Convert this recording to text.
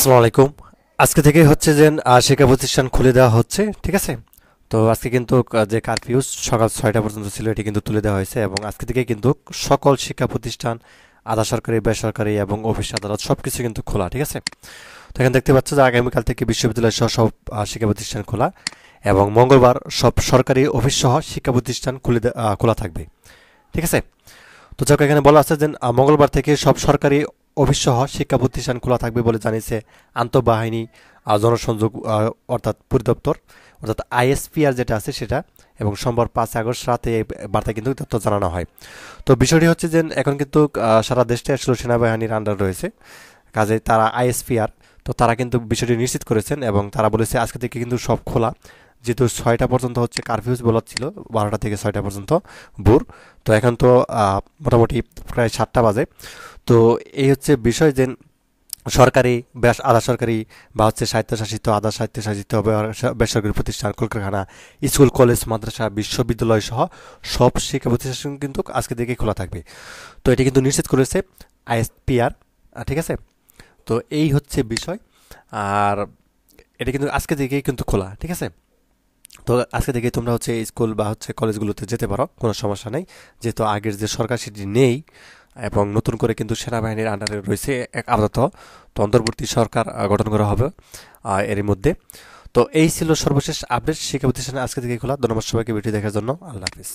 আসসালামু আলাইকুম। আজকে থেকে হচ্ছে যে শিক্ষা প্রতিষ্ঠান খুলে দেওয়া হচ্ছে, ঠিক আছে। তো আজকে কিন্তু যে কারফিউ সকাল 6টা পর্যন্ত ছিল এটি কিন্তু তুলে দেওয়া হয়েছে এবং আজকে থেকে কিন্তু সকল শিক্ষা প্রতিষ্ঠান আধা সরকারি বেসরকারি এবং অফিস আদালত সব কিছু কিন্তু খোলা, ঠিক আছে। তো এখানে দেখতে পাচ্ছ যে আগামীকাল থেকে বিশ্ববিদ্যালয় সহ সব শিক্ষা প্রতিষ্ঠান খোলা এবং মঙ্গলবার সব সরকারি অফিস সহ শিক্ষা প্রতিষ্ঠান খোলা থাকবে, ঠিক আছে। তো যাক এখানে বলা আছে যে মঙ্গলবার থেকে সব সরকারি অফিস সহ শিক্ষা প্রতিষ্ঠান খোলা থাকবে বলে জানিয়েছে আন্তঃবাহিনী জনসংযোগ অর্থাৎ পরিদপ্তর অর্থাৎ আইএসপিআর যেটা আছে সেটা, এবং সোমবার 5 আগস্ট রাতে এই বার্তা কিন্তু তথ্য জানানো হয়। তো বিষয়টি হচ্ছে যে এখন কিন্তু সারা দেশটা আসলে সেনাবাহিনীর আন্ডার রয়েছে, কাজে তারা আইএসপিআর, তো তারা কিন্তু বিষয়টি নিশ্চিত করেছেন এবং তারা বলেছে আজকে থেকে কিন্তু সব খোলা, যেহেতু 6টা পর্যন্ত হচ্ছে কারফিউজ বলা ছিল, 12টা থেকে 6টা পর্যন্ত ভোর। তো এখন তো মোটামুটি প্রায় 7টা বাজে। তো এই হচ্ছে বিষয় যে সরকারি আধা সরকারি বা হচ্ছে স্বায়ত্তশাসিত আধা স্বায়ত্তশাসিত বেসরকারি প্রতিষ্ঠান কলকারখানা স্কুল কলেজ মাদ্রাসা বিশ্ববিদ্যালয় সহ সব শিক্ষা প্রতিষ্ঠান কিন্তু আজকে থেকে খোলা থাকবে। তো এটি কিন্তু নিশ্চিত করেছে আইএসপিআর, ঠিক আছে। তো এই হচ্ছে বিষয়। আর এটা কিন্তু আজকে থেকেই কিন্তু খোলা, ঠিক আছে। তো আজকে থেকে তোমরা হচ্ছে স্কুল বা হচ্ছে কলেজগুলোতে যেতে পারো, কোনো সমস্যা নেই, যেহেতু আগের যে সরকার সেটি নেই এবং নতুন করে কিন্তু সেনাবাহিনীর আন্ডারে রয়েছে এক আপাতত। তো অন্তর্বর্তী সরকার গঠন করা হবে এরই মধ্যে। তো এই ছিল সর্বশেষ আপডেট শিক্ষা প্রতিষ্ঠানে আজকে থেকে খোলা। ধন্যবাদ সবাইকে ভিডিও দেখার জন্য। আল্লাহ হাফিজ।